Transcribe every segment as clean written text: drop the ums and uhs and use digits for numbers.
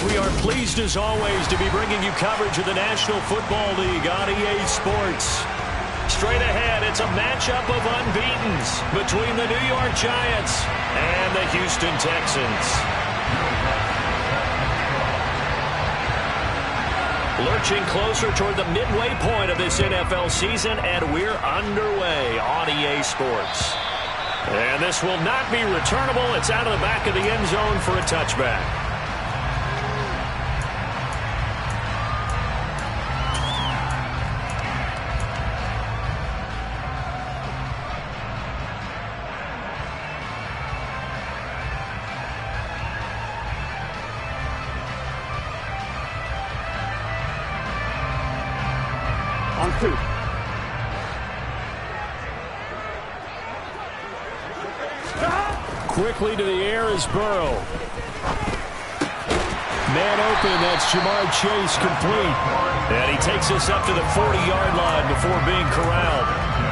we are pleased as always to be bringing you coverage of the National Football League on EA Sports. Straight ahead, it's a matchup of unbeatens between the New York Giants and the Houston Texans. Lurching closer toward the midway point of this NFL season, and we're underway on EA Sports. And this will not be returnable. It's out of the back of the end zone for a touchback. On 2. Quickly to the air is Burrow. Man open, that's Jamar Chase complete. And he takes us up to the 40-yard line before being corralled.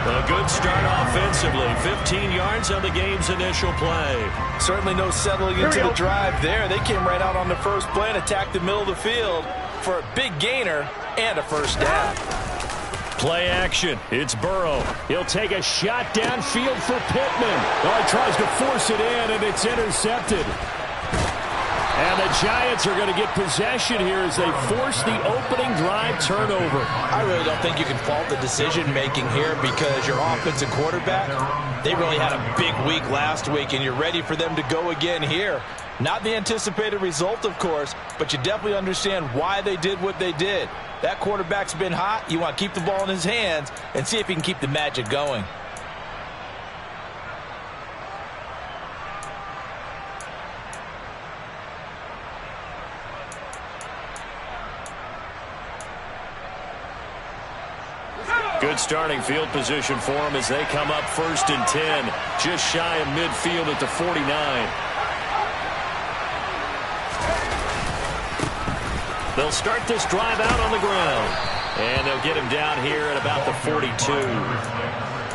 A good start offensively. 15 yards on the game's initial play. Certainly no settling into the drive there. They came right out on the first play and attacked the middle of the field for a big gainer and a first down. Play action. It's Burrow. He'll take a shot downfield for Pittman. Oh, he tries to force it in, and it's intercepted. And the Giants are going to get possession here as they force the opening drive turnover. I really don't think you can fault the decision-making here because your offensive quarterback, they really had a big week last week, and you're ready for them to go again here. Not the anticipated result, of course, but you definitely understand why they did what they did. That quarterback's been hot. You want to keep the ball in his hands and see if he can keep the magic going. Good starting field position for them as they come up 1st and 10. Just shy of midfield at the 49. They'll start this drive out on the ground. And they'll get him down here at about the 42.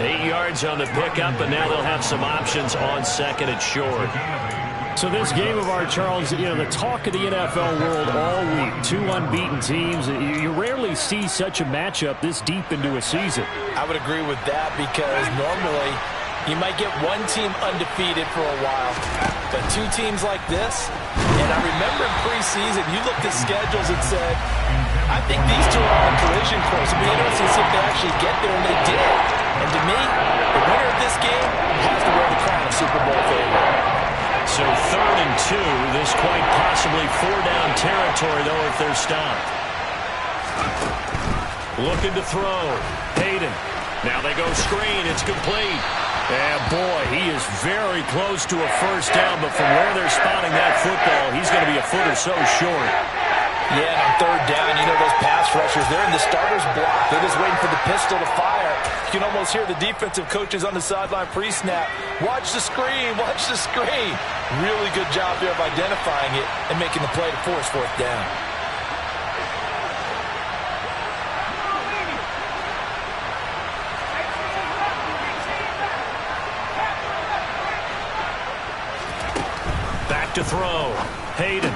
8 yards on the pickup, and now they'll have some options on 2nd and short. So this game of ours, Charles, you know, the talk of the NFL world all week. 2 unbeaten teams. You rarely see such a matchup this deep into a season. I would agree with that because normally you might get one team undefeated for a while. But 2 teams like this, and I remember in preseason, you looked at schedules and said, I think these 2 are on a collision course. It'll be interesting to see if they actually get there, and they did. And to me, the winner of this game has to wear the crown of Super Bowl favorite. So 3rd and 2, this quite possibly 4-down territory, though, if they're stopped. Looking to throw. Hayden. Now they go screen. It's complete. And, boy, he is very close to a first down, but from where they're spotting that football, he's going to be a foot or so short. Yeah, and on 3rd down, you know those pass rushers, they're in the starter's block. They're just waiting for the pistol to fire. You can almost hear the defensive coaches on the sideline pre-snap. Watch the screen, watch the screen. Really good job there of identifying it and making the play to force 4th down. Back to throw. Hayden.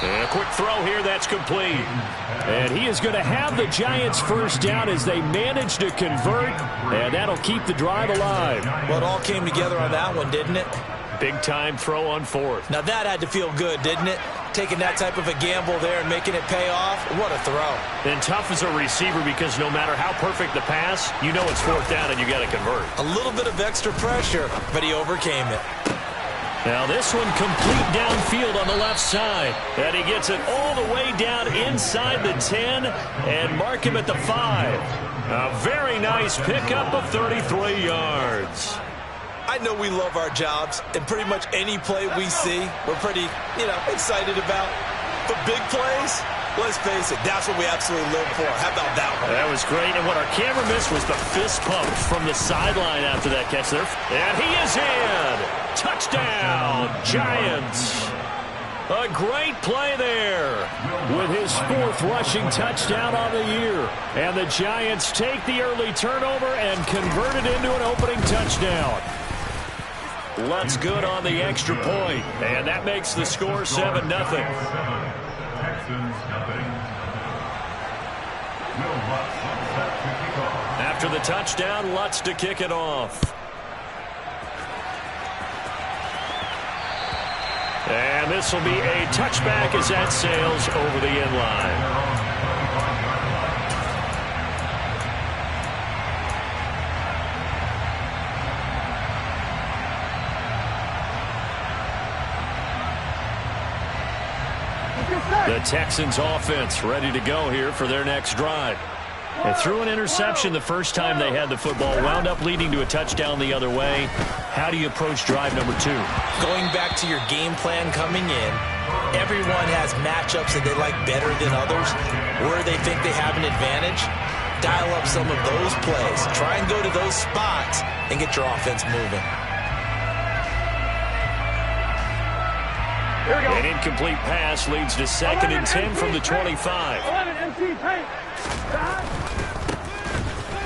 And a quick throw here, that's complete. And he is going to have the Giants first down as they manage to convert, and that'll keep the drive alive. Well, it all came together on that one, didn't it? Big-time throw on 4th. Now that had to feel good, didn't it? Taking that type of a gamble there and making it pay off. What a throw. And tough as a receiver because no matter how perfect the pass, you know it's 4th down and you got to convert. A little bit of extra pressure, but he overcame it. Now this one complete downfield on the left side. And he gets it all the way down inside the 10 and mark him at the 5. A very nice pickup of 33 yards. I know we love our jobs, and pretty much any play we see, we're pretty, excited about. But big plays, let's face it, that's what we absolutely live for. How about that one? That was great, and what our camera missed was the fist pump from the sideline after that catch there. And he is in! Touchdown, Giants! A great play there with his 4th rushing touchdown on the year. And the Giants take the early turnover and convert it into an opening touchdown. Lutz good on the extra point, and that makes the score 7-0. After the touchdown, Lutz to kick it off. And this will be a touchback as that sails over the end line. The Texans offense ready to go here for their next drive. They threw an interception the first time they had the football, wound up leading to a touchdown the other way. How do you approach drive number 2? Going back to your game plan coming in, everyone has matchups that they like better than others, where they think they have an advantage. Dial up some of those plays. Try and go to those spots and get your offense moving. An incomplete pass leads to 2nd and 10 from the 25.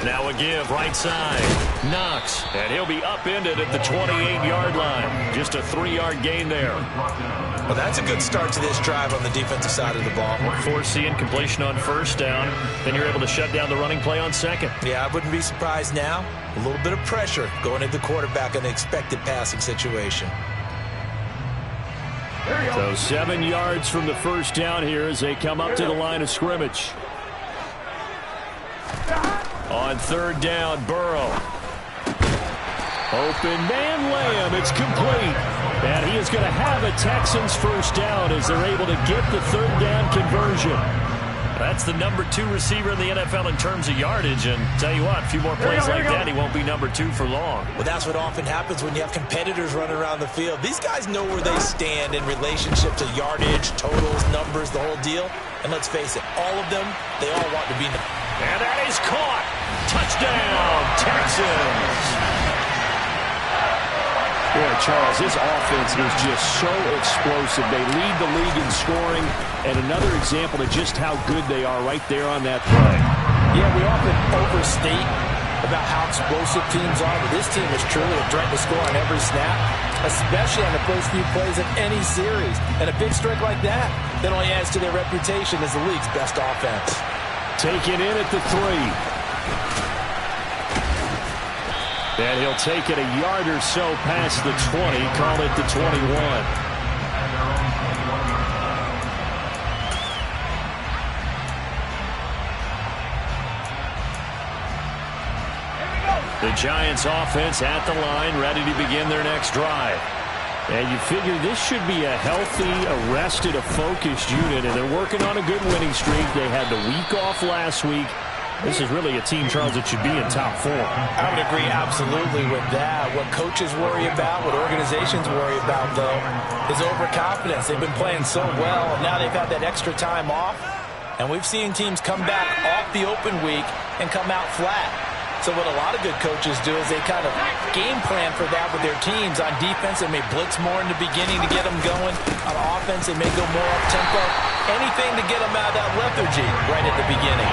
Now a give right side. Knox, and he'll be upended at the 28-yard line. Just a 3-yard gain there. Well, that's a good start to this drive on the defensive side of the ball. Force the incompletion on first down. Then you're able to shut down the running play on second. Yeah, I wouldn't be surprised now. A little bit of pressure going into the quarterback in the expected passing situation. So 7 yards from the first down here as they come up to the line of scrimmage. On 3rd down, Burrow. Open man, Lamb. It's complete. And he is going to have a Texans first down as they're able to get the 3rd down conversion. That's the number 2 receiver in the NFL in terms of yardage. And tell you what, a few more plays like that, he won't be number 2 for long. Well, that's what often happens when you have competitors running around the field. These guys know where they stand in relationship to yardage, totals, numbers, the whole deal. And let's face it, all of them, they all want to be. And that is caught. Touchdown, Texans. Boy, Charles, this offense is just so explosive. They lead the league in scoring, and another example of just how good they are right there on that play. Yeah, we often overstate about how explosive teams are, but this team is truly a threat to score on every snap, especially on the first few plays of any series. And a big streak like that only adds to their reputation as the league's best offense. Taken in at the 3. And he'll take it a yard or so past the 20, call it the 21. The Giants offense at the line, ready to begin their next drive. And you figure this should be a healthy, arrested, a focused unit, and they're working on a good winning streak. They had the week off last week. This is really a team, Charles, that should be in top 4. I would agree absolutely with that. What coaches worry about, what organizations worry about, though, is overconfidence. They've been playing so well, and now they've had that extra time off. And we've seen teams come back off the open week and come out flat. So what a lot of good coaches do is they kind of game plan for that with their teams. On defense, they may blitz more in the beginning to get them going. On offense, they may go more up-tempo. Anything to get them out of that lethargy right at the beginning.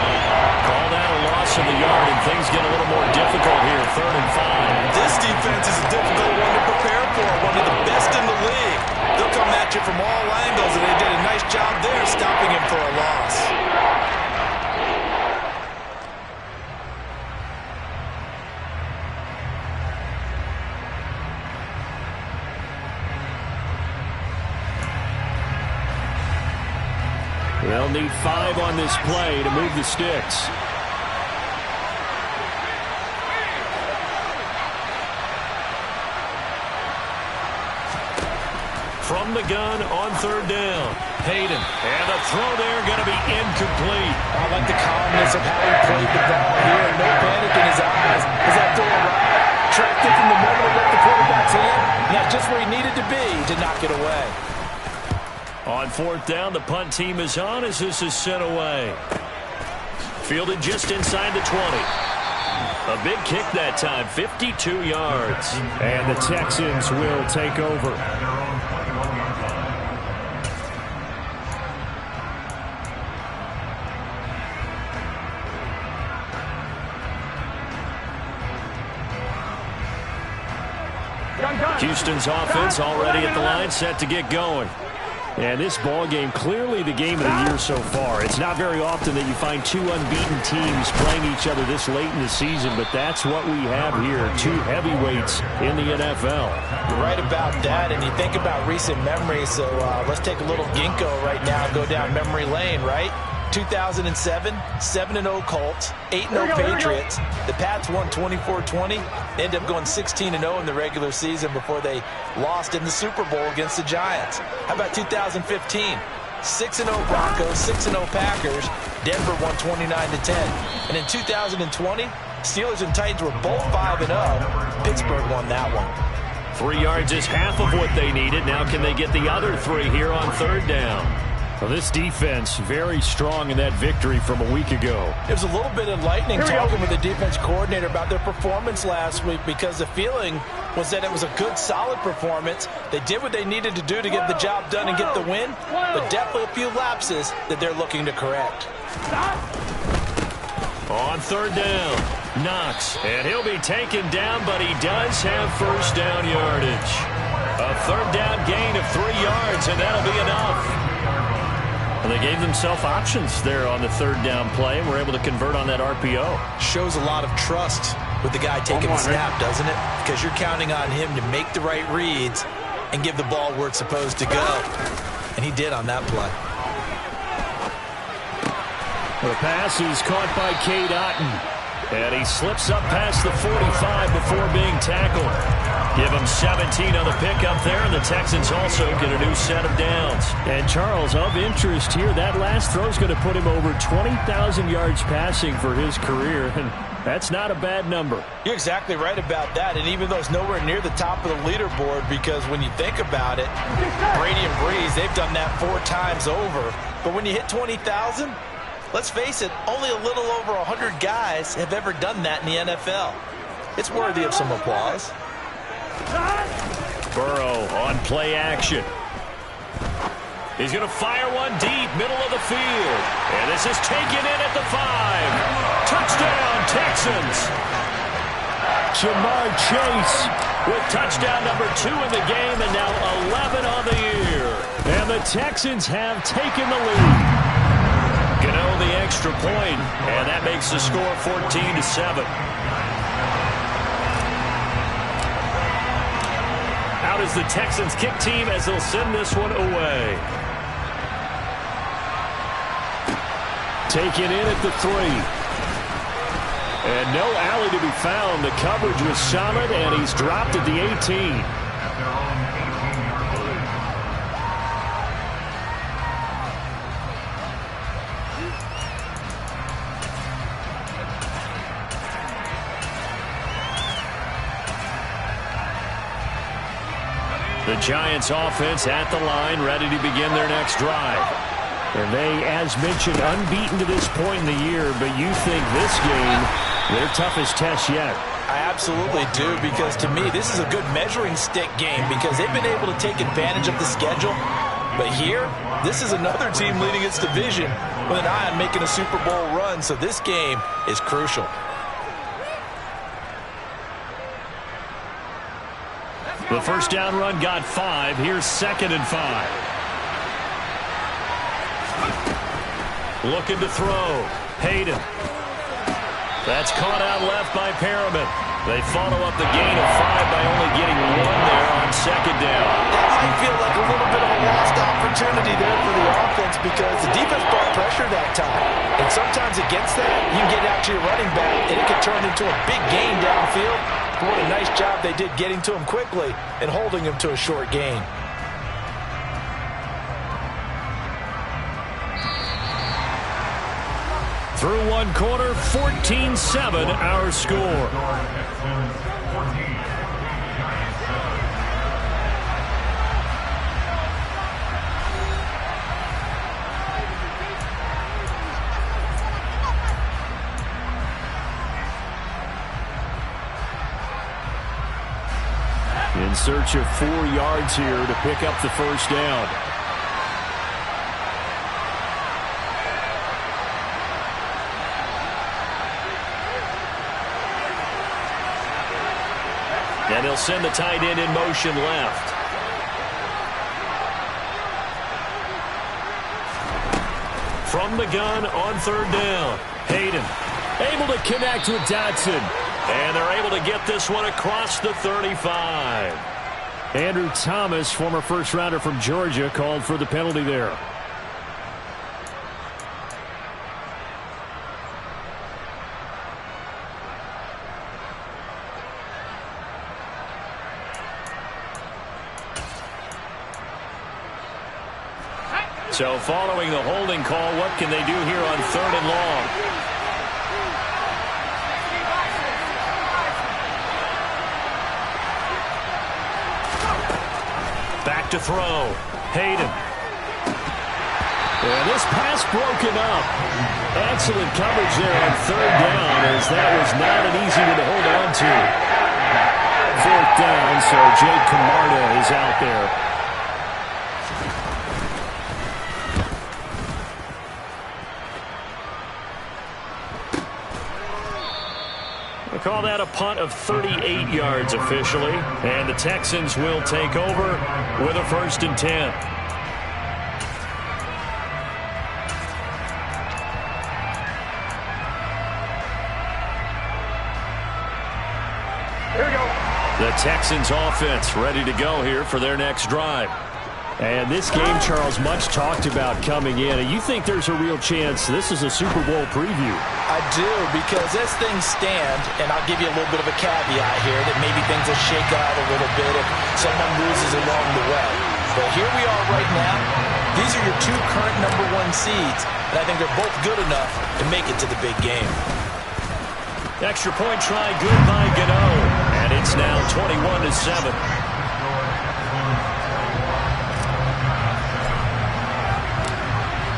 Call that a loss of the yard, and things get a little more difficult here, 3rd and 5. This defense is a difficult one to prepare for, one of the best in the league. They'll come at you from all angles, and they did a nice job there stopping him for a loss. They'll need 5 on this play to move the sticks. From the gun on 3rd down. Hayden. And the throw there going to be incomplete. I like the calmness of how he played the ball here. No panic in his eyes. As that throw arrived, tracked it from the moment it left the quarterback's hand. And that's just where he needed to be to knock it away. On 4th down, the punt team is on as this is sent away. Fielded just inside the 20. A big kick that time, 52 yards. And the Texans will take over. Houston's offense already at the line, set to get going. And this ball game, clearly the game of the year so far. It's not very often that you find two unbeaten teams playing each other this late in the season, but that's what we have here, two heavyweights in the NFL. You're right about that, and you think about recent memories, so let's take a little ginkgo right now and go down memory lane, right? 2007, 7-0 Colts, 8-0 Patriots. The Pats won 24-20. They ended up going 16-0 in the regular season before they lost in the Super Bowl against the Giants. How about 2015? 6-0 Broncos, 6-0 Packers. Denver won 29-10. And in 2020, Steelers and Titans were both 5-0. Pittsburgh won that one. 3 yards is half of what they needed. Now can they get the other 3 here on third down? Well, this defense very strong in that victory from a week ago. It was a little bit enlightening talking with the defense coordinator about their performance last week, because the feeling was that it was a good, solid performance. They did what they needed to do to get the job done and get the win, but definitely a few lapses that they're looking to correct. On third down, Knox, and he'll be taken down, but he does have first down yardage. A third down gain of 3 yards, and that'll be enough. And they gave themselves options there on the third down play, and were able to convert on that RPO. Shows a lot of trust with the guy taking the snap, doesn't it? Because you're counting on him to make the right reads and give the ball where it's supposed to go. And he did on that play. The pass is caught by Cade Otton. And he slips up past the 45 before being tackled. Give him 17 on the pickup there, and the Texans also get a new set of downs. And Charles, of interest here, that last throw is going to put him over 20,000 yards passing for his career, and that's not a bad number. You're exactly right about that, and even though it's nowhere near the top of the leaderboard, because when you think about it, Brady and Breeze, they've done that 4 times over. But when you hit 20,000, let's face it, only a little over 100 guys have ever done that in the NFL. It's worthy of some applause. Burrow on play action. He's going to fire one deep, middle of the field. And this is taken in at the 5. Touchdown, Texans. Jamar Chase with touchdown number 2 in the game, and now 11 on the year. And the Texans have taken the lead. Gano the extra point, and that makes the score 14-7. Out is the Texans kick team as they'll send this one away. Taken in at the 3. And no alley to be found. The coverage was solid, and he's dropped at the 18. The Giants offense at the line, ready to begin their next drive. And they, as mentioned, unbeaten to this point in the year, but you think this game, their toughest test yet. I absolutely do, because to me, this is a good measuring stick game, because they've been able to take advantage of the schedule. But here, this is another team leading its division with an eye on making a Super Bowl run, so this game is crucial. The first down run got 5. Here's 2nd and 5. Looking to throw. Hayden. That's caught out left by Perriman. They follow up the gain of 5 by only getting 1 there on 2nd down. That might feel like a little bit of a lost opportunity there for the offense, because the defense brought pressure that time. And sometimes against that, you can get out to your running back, and it can turn into a big gain downfield. But what a nice job they did getting to him quickly and holding him to a short gain. Through one quarter, 14-7 our score. In search of 4 yards here to pick up the first down. And they'll send the tight end in motion left. From the gun on third down. Hayden able to connect with Dotson. And they're able to get this one across the 35. Andrew Thomas, former first-rounder from Georgia, called for the penalty there. So following the holding call, what can they do here on third and long? Back to throw. Hayden. And this pass broken up. Excellent coverage there on third down, as that was not an easy one to hold on to. Fourth down, so Jake Camarda is out there. They call that a punt of 38 yards officially. And the Texans will take over with a 1st and 10. Here we go. The Texans offense ready to go here for their next drive. And this game, Charles, much talked about coming in. And you think there's a real chance this is a Super Bowl preview? I do, because as things stand, and I'll give you a little bit of a caveat here, that maybe things will shake out a little bit if someone loses along the way. But here we are right now. These are your 2 current #1 seeds, and I think they're both good enough to make it to the big game. Extra point try good by Gano. And it's now 21-7.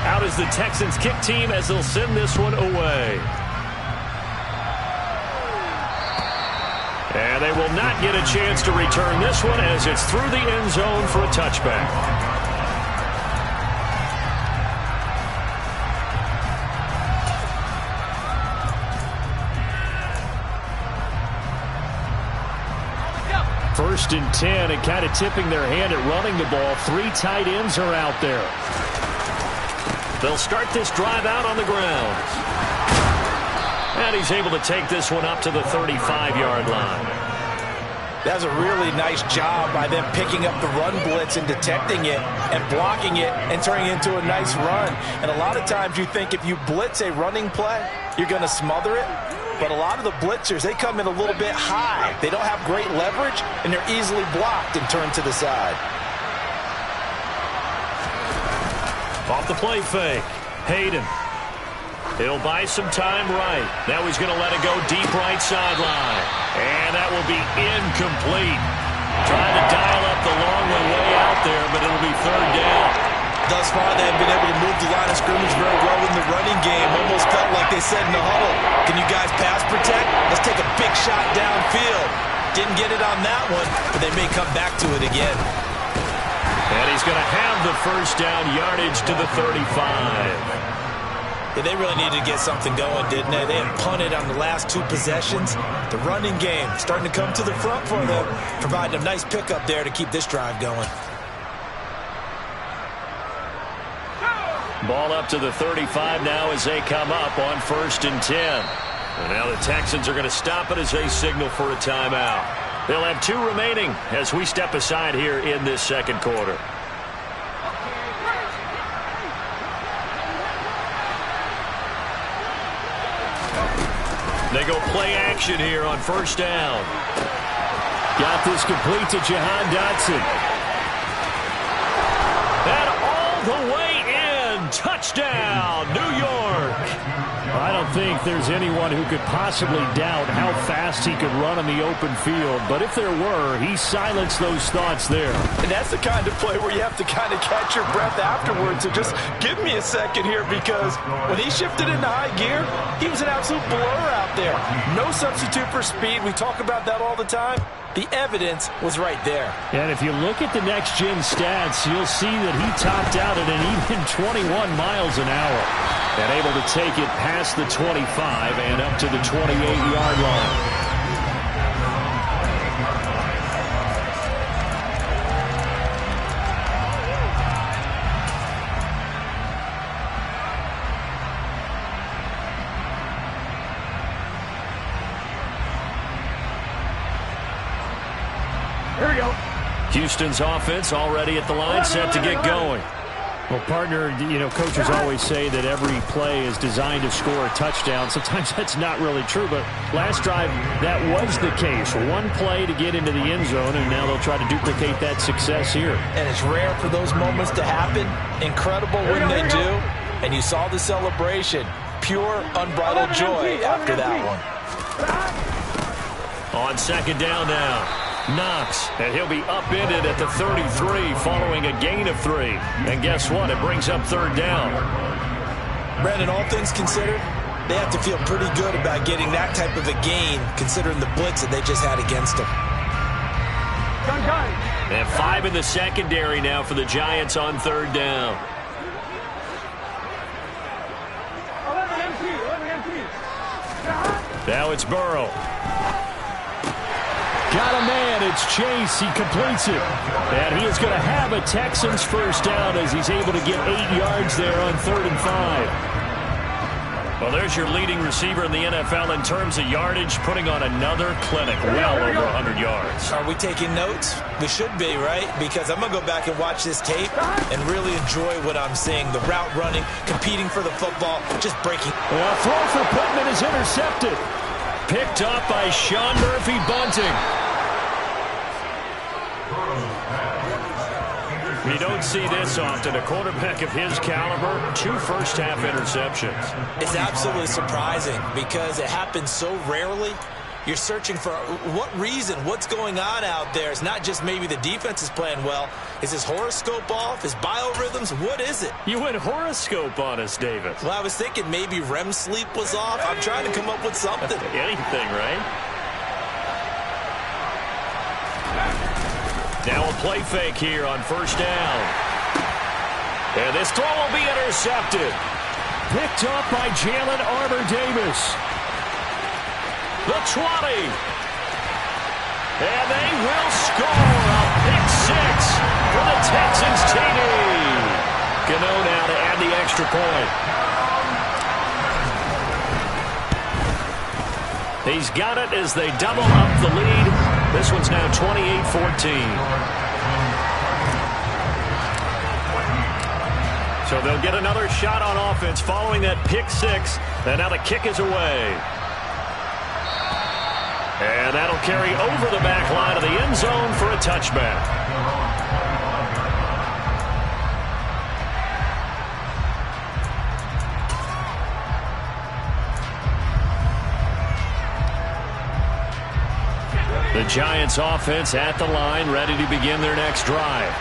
Out is the Texans kick team as they'll send this one away. And they will not get a chance to return this one as it's through the end zone for a touchback. First and 10, and kind of tipping their hand at running the ball. 3 tight ends are out there. They'll start this drive out on the ground. And he's able to take this one up to the 35-yard line. That's a really nice job by them picking up the run blitz and detecting it and blocking it and turning it into a nice run. And a lot of times you think if you blitz a running play, you're going to smother it. But a lot of the blitzers, they come in a little bit high. They don't have great leverage, and they're easily blocked and turned to the side. Off the play fake. Hayden. He'll buy some time right. Now he's going to let it go deep right sideline. And that will be incomplete. Trying to dial up the long one way out there, but it'll be third down. Thus far, they've been able to move the line of scrimmage very well in the running game. Almost felt like they said in the huddle, can you guys pass protect? Let's take a big shot downfield. Didn't get it on that one, but they may come back to it again. And he's going to have the first down, yardage to the 35. Yeah, they really needed to get something going, didn't they? They had punted on the last 2 possessions. The running game starting to come to the front for them, providing a nice pickup there to keep this drive going. Ball up to the 35 now as they come up on 1st and 10. And now the Texans are going to stop it as they signal for a timeout. They'll have 2 remaining as we step aside here in this second quarter. They go play action here on 1st down. Got this complete to Jahan Dotson. And all the way in. Touchdown, New York. I don't think there's anyone who could possibly doubt how fast he could run on the open field. But if there were, he silenced those thoughts there. And that's the kind of play where you have to kind of catch your breath afterwards. So just give me a second here, because when he shifted into high gear, he was an absolute blur out there. No substitute for speed. We talk about that all the time. The evidence was right there. And if you look at the next-gen stats, you'll see that he topped out at an even 21 miles an hour. And able to take it past the 25 and up to the 28-yard line. Houston's offense already at the line, set to get going. Well, partner, coaches always say that every play is designed to score a touchdown. Sometimes that's not really true, but last drive, that was the case. One play to get into the end zone, and now they'll try to duplicate that success here. And it's rare for those moments to happen. Incredible when they do. And you saw the celebration. Pure, unbridled joy after that one. On second down now. Knox, and he'll be upended at the 33 following a gain of 3. And guess what? It brings up third down. Brandon, all things considered, they have to feel pretty good about getting that type of a gain considering the blitz that they just had against them. And 5 in the secondary now for the Giants on third down. Now it's Burrow. Got a man. It's Chase. He completes it. And he is going to have a Texans first down as he's able to get 8 yards there on 3rd and 5. Well, there's your leading receiver in the NFL in terms of yardage, putting on another clinic, well over 100 yards. Are we taking notes? We should be, right? Because I'm going to go back and watch this tape and really enjoy what I'm seeing. The route running, competing for the football, just breaking. Well, throw for Pittman is intercepted. Picked up by Sean Murphy-Bunting. You don't see this often. A quarterback of his caliber, 2 first-half interceptions. It's absolutely surprising because it happens so rarely. You're searching for what reason, what's going on out there. It's not just maybe the defense is playing well. Is his horoscope off? His biorhythms? What is it? You went horoscope on us, David. Well, I was thinking maybe REM sleep was off. I'm trying to come up with something. Anything, right? Now a play fake here on first down. And this throw will be intercepted. Picked up by Jalen Armour-Davis. The 20. And they will score a pick 6 for the Texans TD. Gano now to add the extra point. He's got it as they double up the lead. This one's now 28-14. So they'll get another shot on offense following that pick 6. And now the kick is away. And that'll carry over the back line of the end zone for a touchback. The Giants offense at the line, ready to begin their next drive.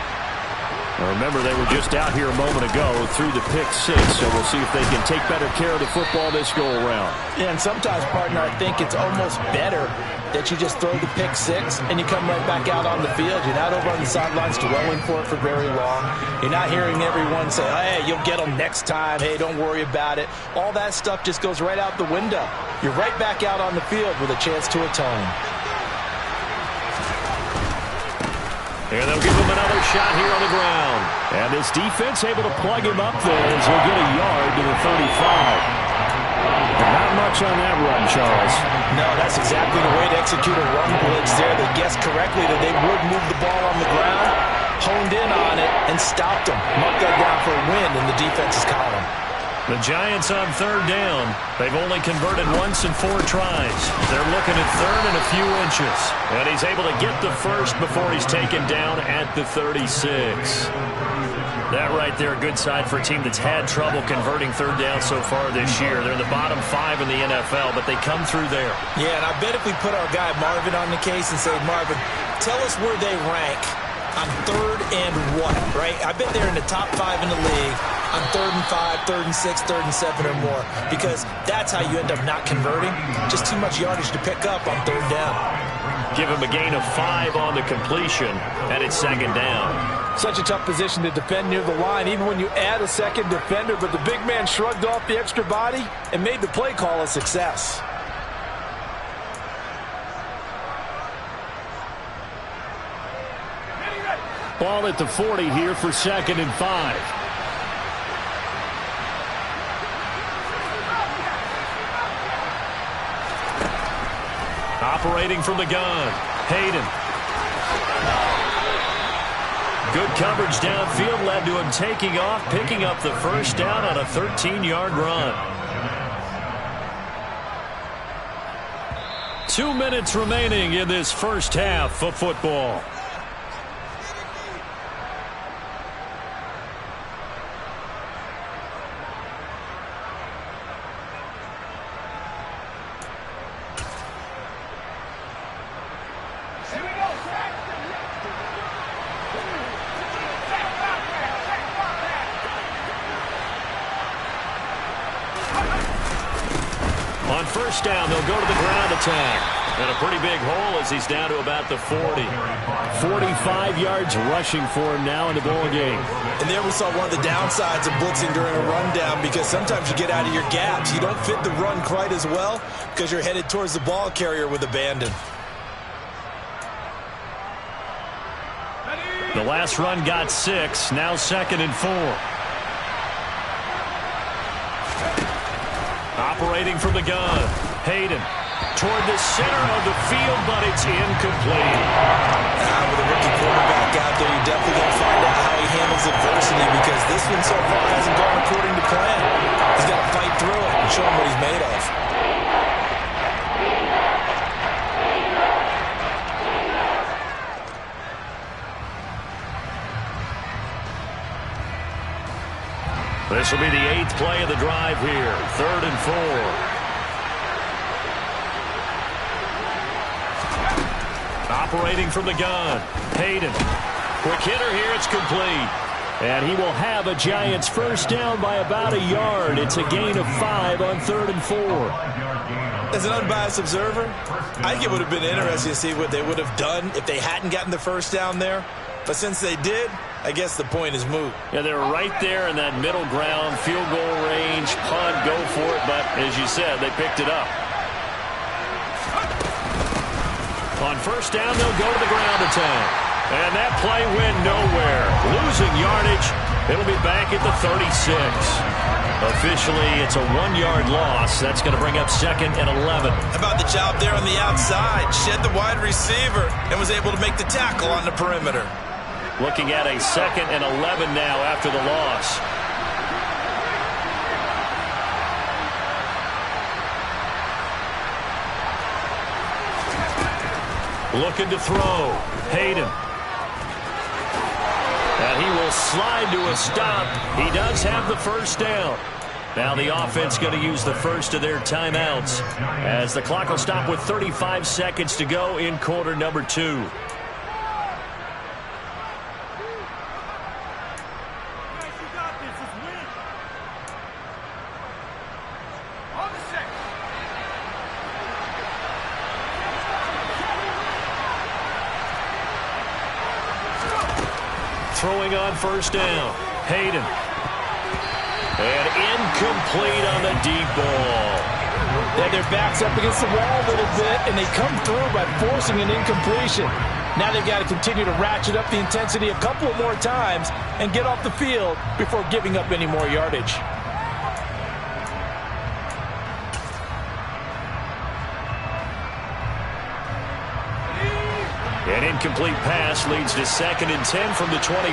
Now remember, they were just out here a moment ago through the pick 6, so we'll see if they can take better care of the football this go-around. Yeah, and sometimes, partner, I think it's almost better that you just throw the pick 6 and you come right back out on the field. You're not over on the sidelines dwelling for it for very long. You're not hearing everyone say, hey, you'll get them next time. Hey, don't worry about it. All that stuff just goes right out the window. You're right back out on the field with a chance to atone. And they'll give him another shot here on the ground. And this defense able to plug him up there as he'll get a yard to the 35. Not much on that run, Charles. No, that's exactly the way to execute a run blitz there. They guessed correctly that they would move the ball on the ground, honed in on it, and stopped them. Marked that down for a win in the defense's column. The Giants on third down. They've only converted once in 4 tries. They're looking at third and a few inches. And he's able to get the first before he's taken down at the 36. That right there, a good side for a team that's had trouble converting third down so far this year. They're in the bottom 5 in the NFL, but they come through there. Yeah, and I bet if we put our guy Marvin on the case and say, Marvin, tell us where they rank on third and what, right? I bet they're in the top 5 in the league on 3rd and 5, 3rd and 6, 3rd and 7 or more, because that's how you end up not converting. Just too much yardage to pick up on third down. Give him a gain of 5 on the completion, and it's second down. Such a tough position to defend near the line, even when you add a second defender, but the big man shrugged off the extra body and made the play call a success. Ball at the 40 here for 2nd and 5. Operating from the gun, Hayden. Good coverage downfield led to him taking off, picking up the first down on a 13-yard run. 2 minutes remaining in this first half of football. On first down, they'll go to the ground attack. And a pretty big hole as he's down to about the 40. 45 yards rushing for him now in the ball game. And there we saw one of the downsides of blitzing during a rundown, because sometimes you get out of your gaps. You don't fit the run quite as well because you're headed towards the ball carrier with abandon. The last run got 6. Now 2nd and 4. Operating from the gun. Hayden toward the center of the field, but it's incomplete. With a rookie quarterback out there, you're definitely going to find out how he handles adversity, because this one so far hasn't gone according to plan. He's got to fight through it and show him what he's made of. This will be the 8th play of the drive here. 3rd and 4. Operating from the gun. Hayden. Quick hitter here. It's complete. And he will have a Giants first down by about a yard. It's a gain of 5 on 3rd and 4. As an unbiased observer, I think it would have been interesting to see what they would have done if they hadn't gotten the first down there. But since they did, I guess the point is moot. Yeah, they're right there in that middle ground, field goal range, punt, go for it. But as you said, they picked it up. On first down, they'll go to the ground attack. And that play went nowhere. Losing yardage. It'll be back at the 36. Officially, it's a 1-yard loss. That's going to bring up 2nd and 11. How about the job there on the outside? Shed the wide receiver and was able to make the tackle on the perimeter. Looking at a 2nd and 11 now after the loss. Looking to throw. Hayden. And he will slide to a stop. He does have the first down. Now the offense going to use the first of their timeouts as the clock will stop with 35 seconds to go in quarter number 2. Throwing on first down. Hayden. And incomplete on the deep ball. Yeah, their back's up against the wall a little bit, and they come through by forcing an incompletion. Now they've got to continue to ratchet up the intensity a couple more times and get off the field before giving up any more yardage. An incomplete pass leads to 2nd and 10 from the 25.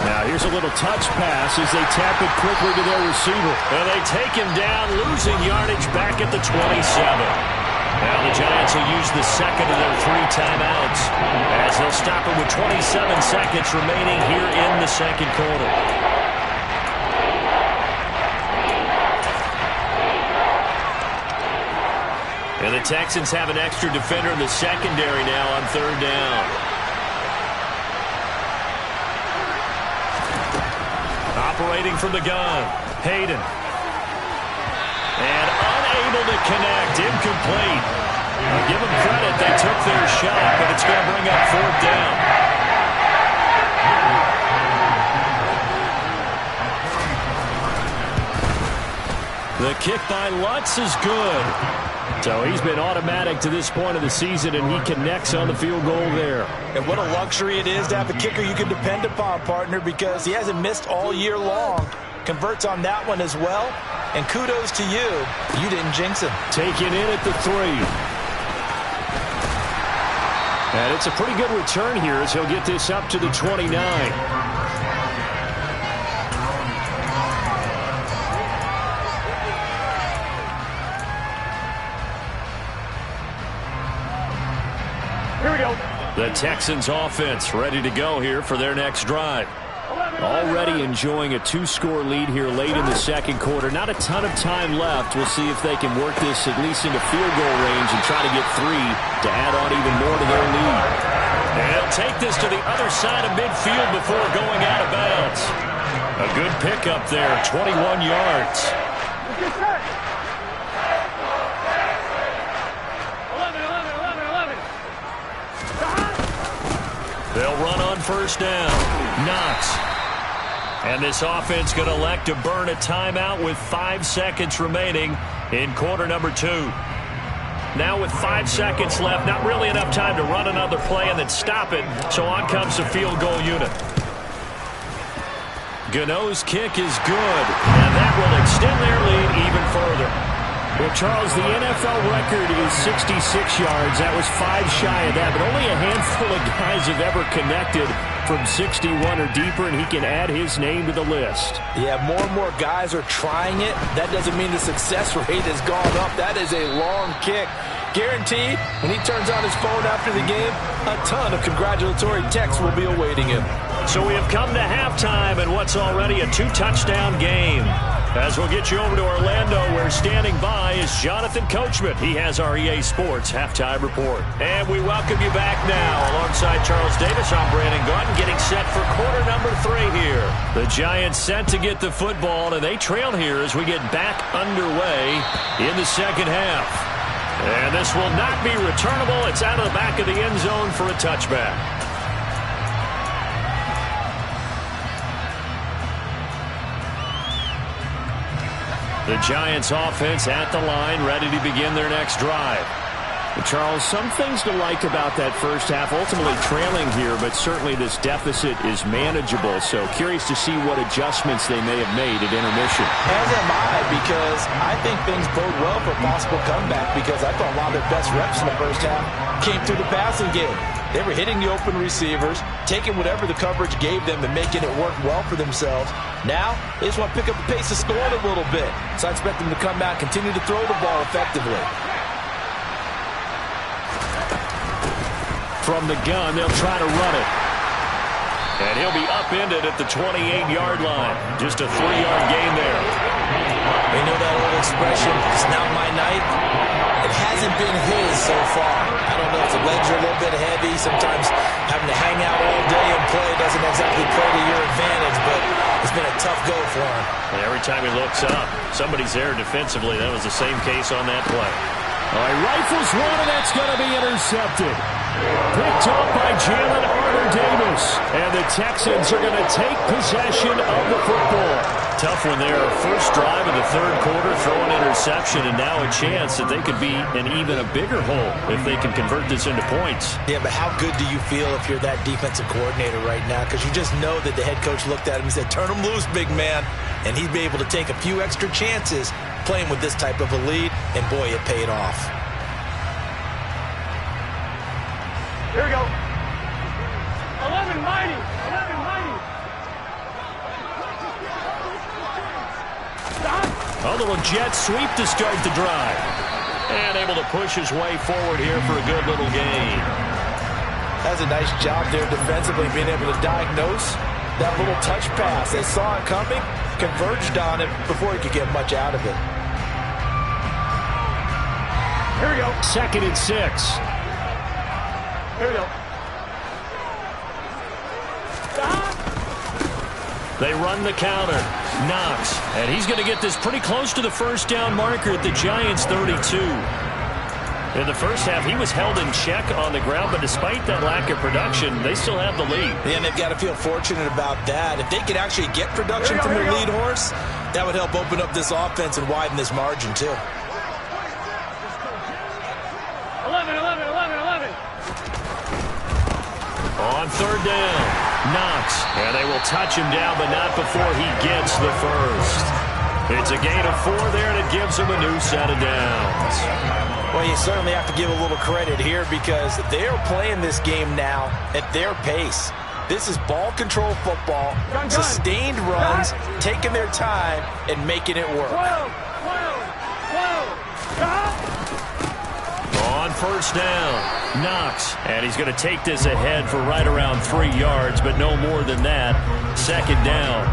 Now here's a little touch pass as they tap it quickly to their receiver. And they take him down, losing yardage back at the 27. Now the Giants will use the 2nd of their 3 timeouts as they'll stop it with 27 seconds remaining here in the 2nd quarter. And the Texans have an extra defender in the secondary now on 3rd down. Operating from the gun, Hayden. And unable to connect, incomplete. I'll give them credit, they took their shot, but it's going to bring up 4th down. The kick by Lutz is good. So he's been automatic to this point of the season, and he connects on the field goal there. And what a luxury it is to have a kicker you can depend upon, partner, because he hasn't missed all year long. converts on that one as well. And kudos to you. You didn't jinx him. Taken in at the 3. And it's a pretty good return here as he'll get this up to the 29. Here we go. The Texans offense ready to go here for their next drive. Already enjoying a 2-score lead here late in the second quarter. Not a ton of time left. We'll see if they can work this at least into field goal range and try to get 3 to add on even more to their lead. And he'll take this to the other side of midfield before going out of bounds. A good pickup there, 21 yards. They'll run on first down. Knox. And this offense going to elect to burn a timeout with 5 seconds remaining in quarter number 2. Now with 5 seconds left, not really enough time to run another play and then stop it. So on comes the field goal unit. Gano's kick is good, and that will extend their lead even further. Well, Charles, the NFL record is 66 yards. That was 5 shy of that, but only a handful of guys have ever connected from 61 or deeper, and he can add his name to the list. Yeah, more and more guys are trying it. That doesn't mean the success rate has gone up. That is a long kick. Guaranteed, when he turns on his phone after the game, a ton of congratulatory texts will be awaiting him. So we have come to halftime in what's already a 2-touchdown game. As we'll get you over to Orlando, where standing by is Jonathan Coachman. He has our EA Sports Halftime Report. And we welcome you back now. Alongside Charles Davis, I'm Brandon Gaudin, getting set for quarter number 3 here. The Giants set to get the football, and they trail here as we get back underway in the second half. And this will not be returnable. It's out of the back of the end zone for a touchback. The Giants offense at the line, ready to begin their next drive. Charles, some things to like about that first half. Ultimately trailing here, but certainly this deficit is manageable. So curious to see what adjustments they may have made at intermission. As am I, because I think things bode well for a possible comeback, because I thought a lot of their best reps in the first half came through the passing game. They were hitting the open receivers, taking whatever the coverage gave them and making it work well for themselves. Now, they just want to pick up the pace of scoring a little bit. So I expect them to come out and continue to throw the ball effectively. From the gun, they'll try to run it. And he'll be upended at the 28-yard line. Just a 3-yard gain there. You know that old expression, it's not my night? It hasn't been his so far. I don't know if the legs are a little bit heavy. Sometimes having to hang out all day and play doesn't exactly play to your advantage, but it's been a tough go for him. And every time he looks up, somebody's there defensively. That was the same case on that play. All right, rifles one, and that's going to be intercepted. Picked up by Jalen Arthur-Davis. And the Texans are going to take possession of the football. Tough one there. First drive of the third quarter, throw an interception, and now a chance that they could be in even a bigger hole if they can convert this into points. Yeah, but how good do you feel if you're that defensive coordinator right now? Because you just know that the head coach looked at him and said, turn him loose, big man. And he'd be able to take a few extra chances playing with this type of a lead, and boy, it paid off. Here we go. 11 mighty. 11 mighty. A little jet sweep to start the drive. And able to push his way forward here for a good little gain. That's a nice job there defensively, being able to diagnose that little touch pass. They saw it coming, converged on it before he could get much out of it. Here we go. 2nd and 6. Here we go. They run the counter. Knox. And he's going to get this pretty close to the first down marker at the Giants' 32. In the first half, he was held in check on the ground, but despite that lack of production, they still have the lead. Yeah, and they've got to feel fortunate about that. If they could actually get production from their lead horse, that would help open up this offense and widen this margin, too. 11. On third down. Knox, and they will touch him down, but not before he gets the first. It's a gain of 4 there, and it gives him a new set of downs. Well, you certainly have to give a little credit here because they're playing this game now at their pace. This is ball control football, sustained runs, taking their time, and making it work. On first down, Knox, and he's going to take this ahead for right around 3 yards, but no more than that. Second down.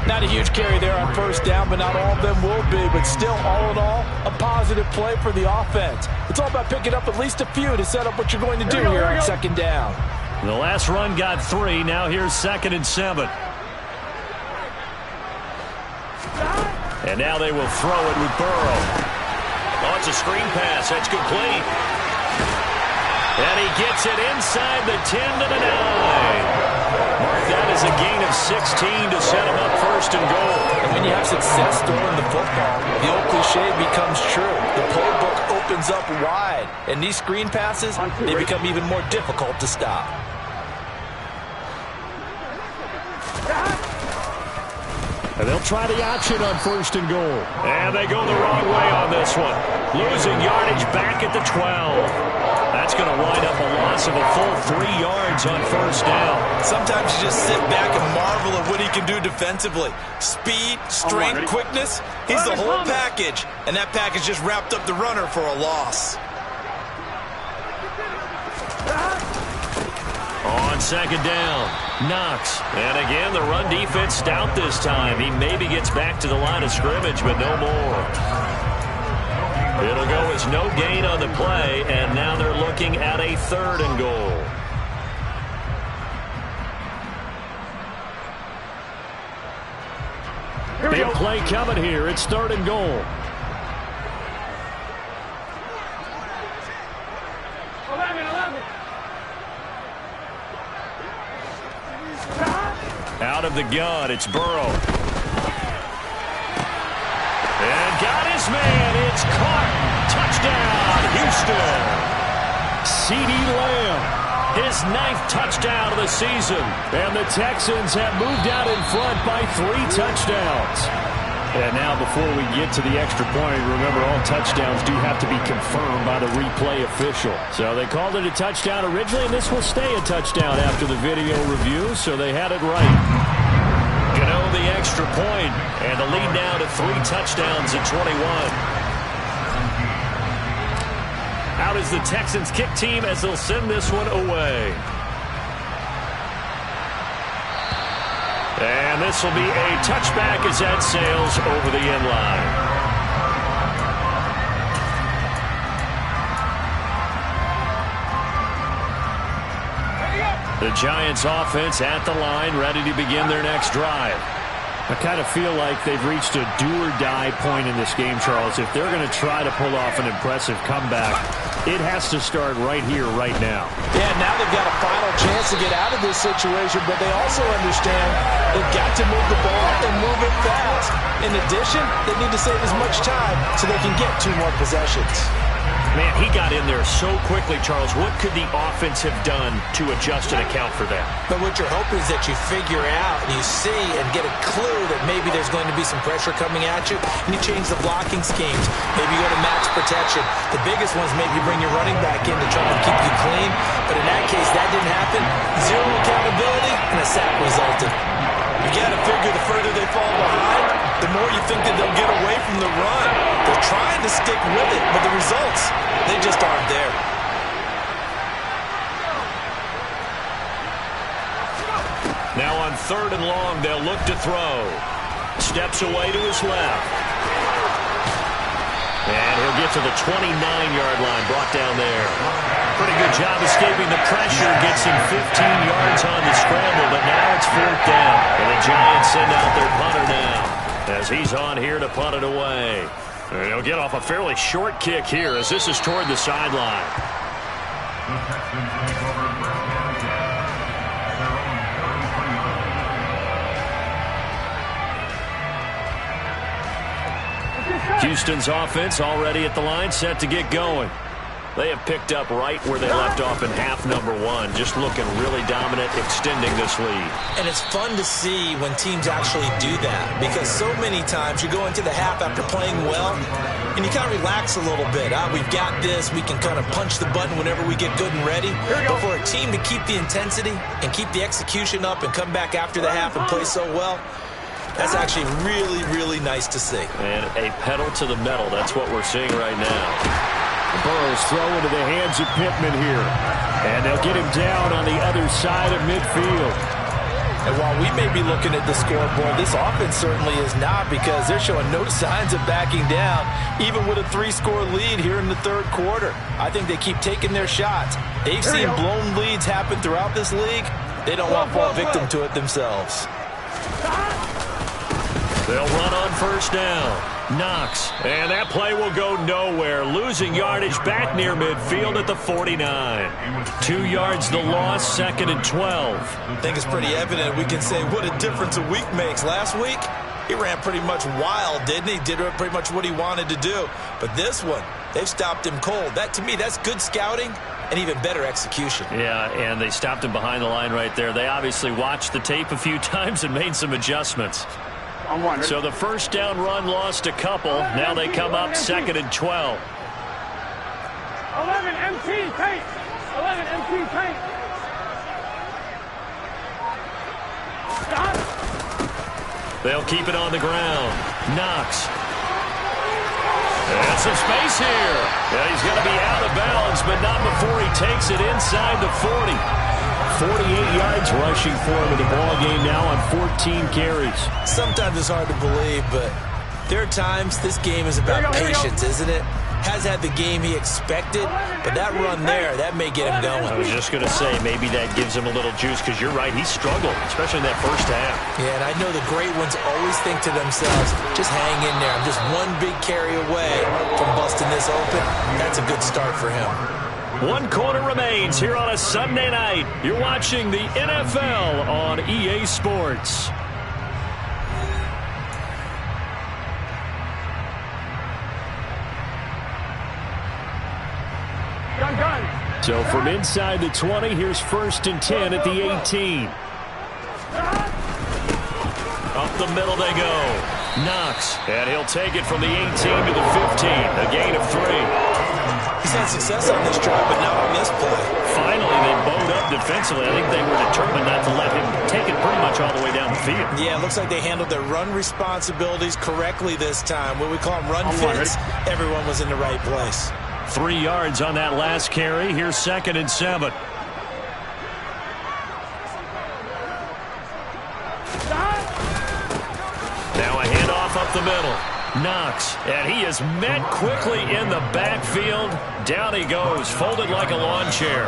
Not a huge carry there on first down, but not all of them will be. But still, all in all, a positive play for the offense. It's all about picking up at least a few to set up what you're going to do here on second down. The last run got 3. Now here's 2nd and 7. And now they will throw it with Burrow. Oh, it's a screen pass. That's complete. And he gets it inside the 10 to the 9. Mark that as a gain of 16 to set him up first and goal. And when you have success throwing the football, the old cliche becomes true. The playbook opens up wide. And these screen passes, they become even more difficult to stop. And they'll try the option on first and goal. And they go the wrong way on this one. Losing yardage back at the 12. That's going to wind up a loss of a full 3 yards on first down. Sometimes you just sit back and marvel at what he can do defensively. Speed, strength, quickness. He's the whole package. And that package just wrapped up the runner for a loss. On second down, Knox. And again, the run defense stout this time. He maybe gets back to the line of scrimmage, but no more. It'll go as no gain on the play, and now they're looking at a 3rd and goal. Big play coming here. It's 3rd and goal. 11. Out of the gun, it's Burrow. And got his man. It's caught. Touchdown, Houston. CeeDee Lamb. His 9th touchdown of the season. And the Texans have moved out in front by 3 touchdowns. And now before we get to the extra point, remember all touchdowns do have to be confirmed by the replay official. So they called it a touchdown originally, and this will stay a touchdown after the video review, so they had it right. Gano the extra point, and the lead now to 3 touchdowns at 21. Out is the Texans kick team as they'll send this one away. And this will be a touchback as that sails over the end line. The Giants offense at the line, ready to begin their next drive. I kind of feel like they've reached a do-or-die point in this game, Charles. If they're going to try to pull off an impressive comeback, it has to start right here, right now. Yeah, now they've got a final chance to get out of this situation, but they also understand they've got to move the ball and move it fast. In addition, they need to save as much time so they can get 2 more possessions. Man, he got in there so quickly, Charles. What could the offense have done to adjust and account for that? But what you're hoping is that you figure out and you see and get a clue that maybe there's going to be some pressure coming at you, and you change the blocking schemes. Maybe you go to max protection. The biggest ones, maybe you bring your running back in to try to keep you clean. But in that case, that didn't happen. 0 accountability, and a sack resulted. You got to figure the further they fall behind, the more you think that they'll get away from the run. They're trying to stick with it, but the results, they just aren't there. Now on 3rd and long, they'll look to throw. Steps away to his left. And he'll get to the 29-yard line, brought down there. Pretty good job escaping the pressure. Gets him 15 yards on the scramble, but now it's 4th down. And the Giants send out their punter now as he's on here to punt it away. And he'll get off a fairly short kick here as this is toward the sideline. Houston's offense already at the line, set to get going. They have picked up right where they left off in half number one, just looking really dominant, extending this lead. And it's fun to see when teams actually do that, because so many times you go into the half after playing well, and you kind of relax a little bit. We've got this. We can kind of punch the button whenever we get good and ready. But for a team to keep the intensity and keep the execution up and come back after the half and play so well, that's actually really, really nice to see. And a pedal to the metal. That's what we're seeing right now. Burrow's throw into the hands of Pittman here. And they'll get him down on the other side of midfield. And while we may be looking at the scoreboard, this offense certainly is not, because they're showing no signs of backing down, even with a 3-score lead here in the third quarter. I think they keep taking their shots. They've seen blown leads happen throughout this league. They don't want to fall victim to it themselves. They'll run on first down. Knox, and that play will go nowhere. Losing yardage back near midfield at the 49. 2 yards the loss, 2nd and 12. I think it's pretty evident. We can say what a difference a week makes. Last week, he ran pretty much wild, didn't he? Did pretty much what he wanted to do. But this one, they've stopped him cold. That, to me, that's good scouting and even better execution. Yeah, and they stopped him behind the line right there. They obviously watched the tape a few times and made some adjustments. So the first down run lost a couple. Now they come up 2nd and 12. 11 MT paint. 11 MT paint. Stop. They'll keep it on the ground. Knox. And some space here. Yeah, he's going to be out of bounds, but not before he takes it inside the 40. 48 yards rushing for him in the ball game now on 14 carries. Sometimes it's hard to believe, but there are times this game is about patience, isn't it? Has had the game he expected, but that run there, that may get him going. I was just going to say, maybe that gives him a little juice, because you're right, he struggled, especially in that first half. Yeah, and I know the great ones always think to themselves, just hang in there. I'm just one big carry away from busting this open. That's a good start for him. 1 quarter remains here on a Sunday night. You're watching the NFL on EA Sports. So from inside the 20, here's 1st and 10 at the 18. Up the middle they go. Knox, and he'll take it from the 18 to the 15. A gain of 3. He's had success on this drive, but not on this play. Finally, they bowed up defensively. I think they were determined not to let him take it pretty much all the way down the field. Yeah, it looks like they handled their run responsibilities correctly this time. What we call them run fits, everyone was in the right place. 3 yards on that last carry. Here's 2nd and 7. Now a handoff up the middle. Knox, and he is met quickly in the backfield. Down he goes, folded like a lawn chair.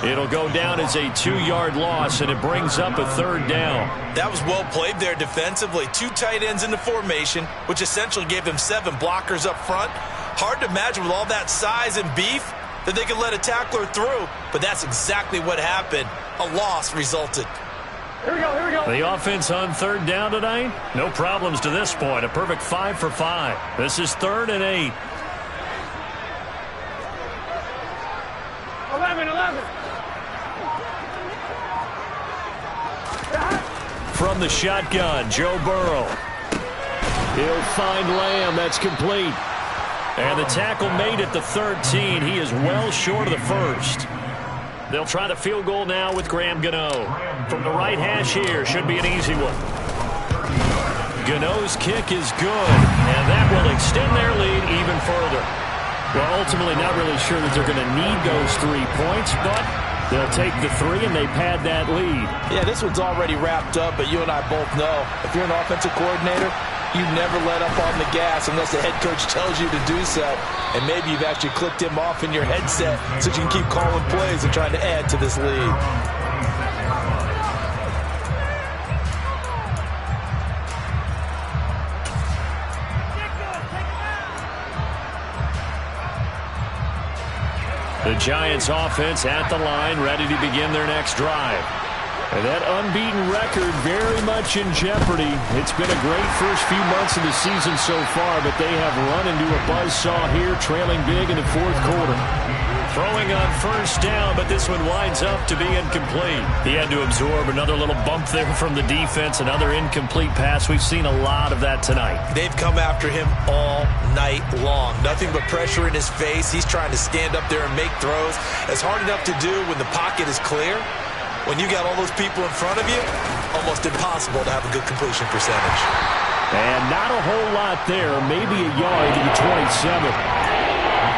It'll go down as a 2-yard loss, and it brings up a 3rd down. That was well played there defensively. 2 tight ends in the formation, which essentially gave them 7 blockers up front. Hard to imagine with all that size and beef that they could let a tackler through, but that's exactly what happened. A loss resulted. Here we go, here we go. The offense on 3rd down tonight, no problems to this point. A perfect 5 for 5. This is 3rd and 8. 11. From the shotgun, Joe Burrow. He'll find Lamb. That's complete. And the tackle made at the 13. He is well short of the first. They'll try the field goal now with Graham Gano. From the right hash here, should be an easy one. Gano's kick is good, and that will extend their lead even further. Well, ultimately not really sure that they're going to need those 3 points, but they'll take the 3 and they pad that lead. Yeah, this one's already wrapped up, but you and I both know if you're an offensive coordinator, you never let up on the gas unless the head coach tells you to do so. And maybe you've actually clicked him off in your headset so you can keep calling plays and trying to add to this lead. The Giants offense at the line, ready to begin their next drive. And that unbeaten record very much in jeopardy. It's been a great first few months of the season so far, but they have run into a buzzsaw here, trailing big in the fourth quarter. Throwing on first down, but this one winds up to be incomplete. He had to absorb another little bump there from the defense, another incomplete pass. We've seen a lot of that tonight. They've come after him all night long. Nothing but pressure in his face. He's trying to stand up there and make throws. It's hard enough to do when the pocket is clear. When you got all those people in front of you, almost impossible to have a good completion percentage. And not a whole lot there, maybe a yard to the 27.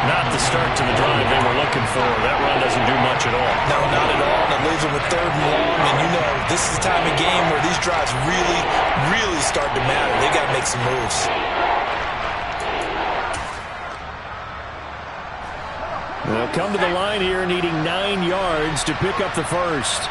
Not the start to the drive they were looking for. That run doesn't do much at all. No, not at all. And it leaves them with 3rd and long. And you know, this is the time of game where these drives really, really start to matter. They got to make some moves. They'll come to the line here needing 9 yards to pick up the first.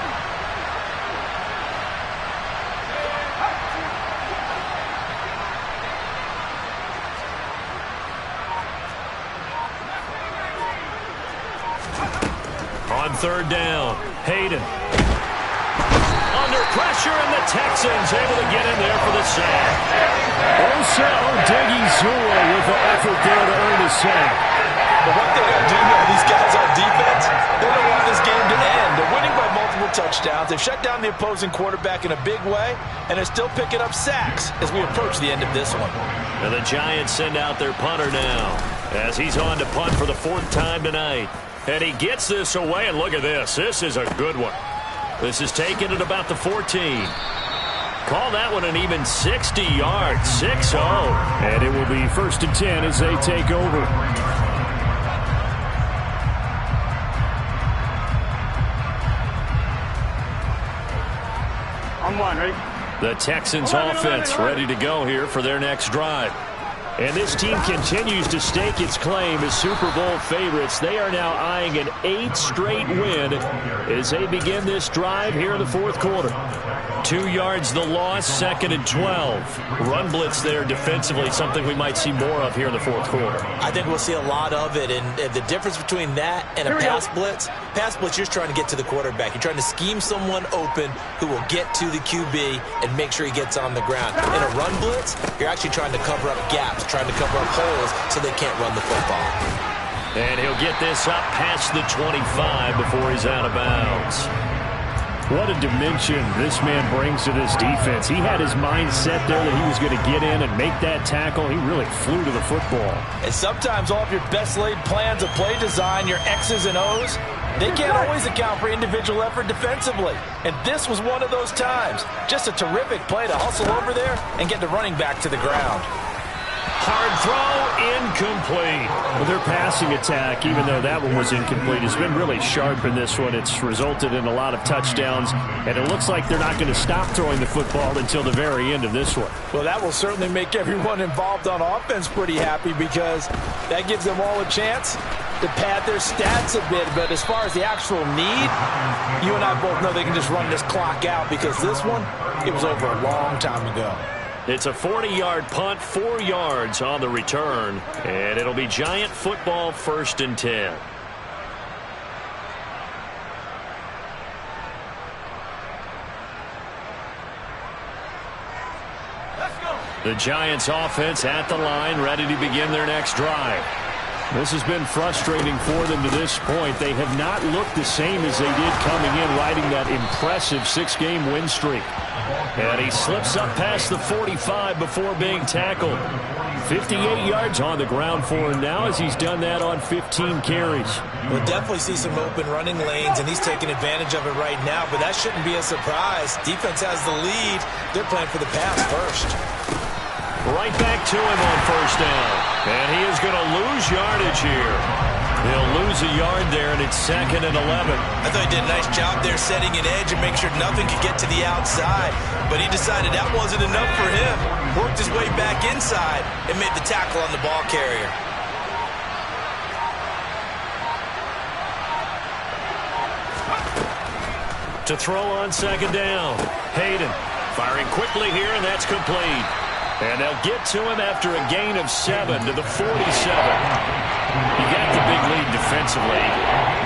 On 3rd down, Hayden. Under pressure, and the Texans able to get in there for the sack. Osa Odighizuwa with the effort there to earn a sack. But what they got to do now, these guys on defense, they don't want this game to end. They're winning by multiple touchdowns. They've shut down the opposing quarterback in a big way, and they're still picking up sacks as we approach the end of this one. And the Giants send out their punter now as he's on to punt for the 4th time tonight. And he gets this away, and look at this. This is a good one. This is taken at about the 14. Call that one an even 60 yards, 6-0. And it will be 1st and 10 as they take over. On 1, ready? The Texans offense ready to go here for their next drive. And this team continues to stake its claim as Super Bowl favorites. They are now eyeing an 8th straight win as they begin this drive here in the 4th quarter. 2 yards the loss, 2nd and 12. Run blitz there defensively, something we might see more of here in the 4th quarter. I think we'll see a lot of it, and the difference between that and a pass blitz, you're just trying to get to the quarterback. You're trying to scheme someone open who will get to the QB and make sure he gets on the ground. In a run blitz, you're actually trying to cover up gaps, trying to cover up holes so they can't run the football. And he'll get this up past the 25 before he's out of bounds. What a dimension this man brings to this defense. He had his mind set there that he was going to get in and make that tackle. He really flew to the football. And sometimes all of your best laid plans of play design, your X's and O's, they can't always account for individual effort defensively. And this was one of those times. Just a terrific play to hustle over there and get the running back to the ground. Hard throw, incomplete. Well, their passing attack, even though that one was incomplete, has been really sharp in this one. It's resulted in a lot of touchdowns, and it looks like they're not going to stop throwing the football until the very end of this one. Well, that will certainly make everyone involved on offense pretty happy because that gives them all a chance to pad their stats a bit. But as far as the actual need, you and I both know they can just run this clock out because this one, it was over a long time ago. It's a 40-yard punt, 4 yards on the return, and it'll be Giant football 1st and 10. The Giants offense at the line, ready to begin their next drive. This has been frustrating for them to this point. They have not looked the same as they did coming in, riding that impressive 6-game win streak. And he slips up past the 45 before being tackled. 58 yards on the ground for him now as he's done that on 15 carries. We'll definitely see some open running lanes, and he's taking advantage of it right now, but that shouldn't be a surprise. Defense has the lead. They're playing for the pass first. Right back to him on 1st down. And he is going to lose yardage here. He'll lose a yard there, and it's 2nd and 11. I thought he did a nice job there setting an edge and make sure nothing could get to the outside. But he decided that wasn't enough for him. Worked his way back inside and made the tackle on the ball carrier. To throw on 2nd down. Hayden firing quickly here, and that's complete. And they'll get to him after a gain of 7 to the 47. You got the big lead defensively.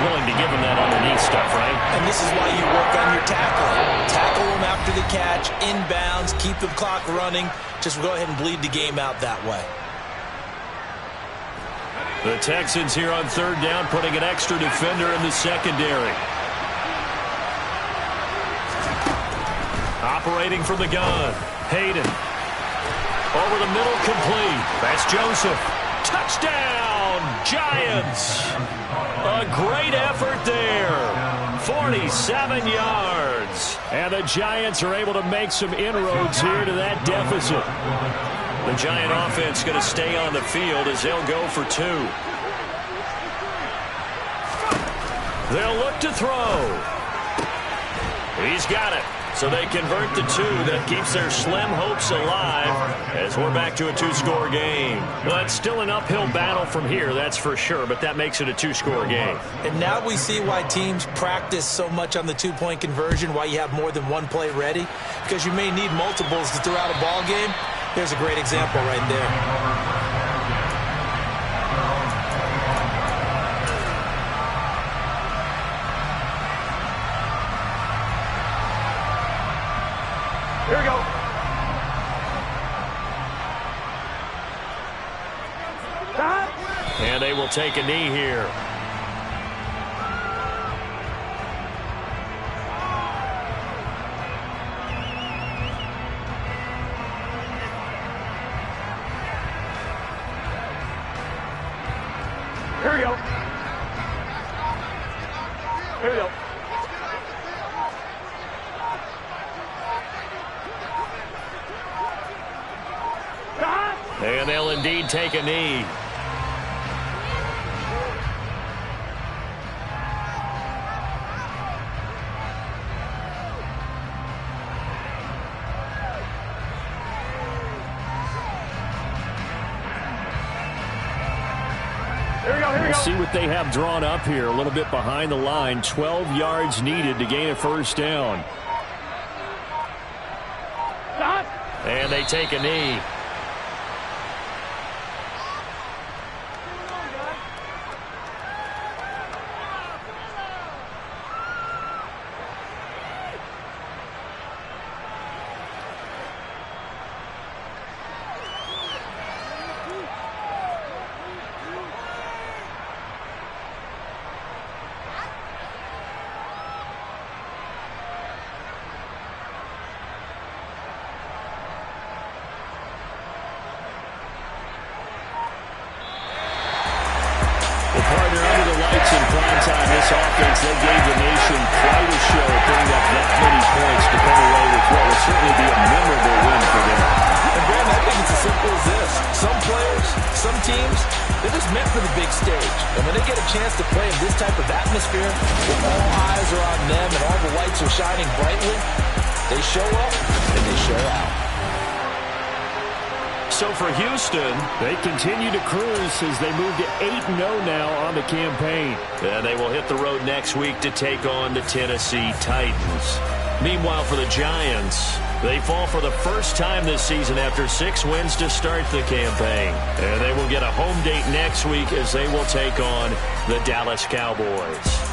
willing to give him that underneath stuff, right? And this is why you work on your tackling. Tackle them after the catch, inbounds, keep the clock running. Just go ahead and bleed the game out that way. The Texans here on third down, putting an extra defender in the secondary. Operating from the gun. Hayden. Over the middle, complete. That's Joseph. Touchdown, Giants. A great effort there. 47 yards. And the Giants are able to make some inroads here to that deficit. The Giant offense going to stay on the field as they'll go for 2. They'll look to throw. He's got it. So they convert the 2. That keeps their slim hopes alive as we're back to a 2-score game. Well, it's still an uphill battle from here, that's for sure, but that makes it a 2-score game. And now we see why teams practice so much on the 2-point conversion, why you have more than one play ready, because you may need multiples to throw out a ball game. Here's a great example right there. Here we go. Stop. And they will take a knee here. Here we go. Here we go. And they'll indeed take a knee. See what they have drawn up here a little bit behind the line. 12 yards needed to gain a first down. Stop. And they take a knee. This offense, they gave the nation quite a show, putting up that many points to come away with what will certainly be a memorable win for them. And Brandon, I think it's as simple as this. Some players, some teams, they're just meant for the big stage. And when they get a chance to play in this type of atmosphere, where all eyes are on them and all the lights are shining brightly, they show up and they show out. So for Houston, they continue to cruise as they move to 8-0 now on the campaign. And they will hit the road next week to take on the Tennessee Titans. Meanwhile, for the Giants, they fall for the first time this season after 6 wins to start the campaign. And they will get a home date next week as they will take on the Dallas Cowboys.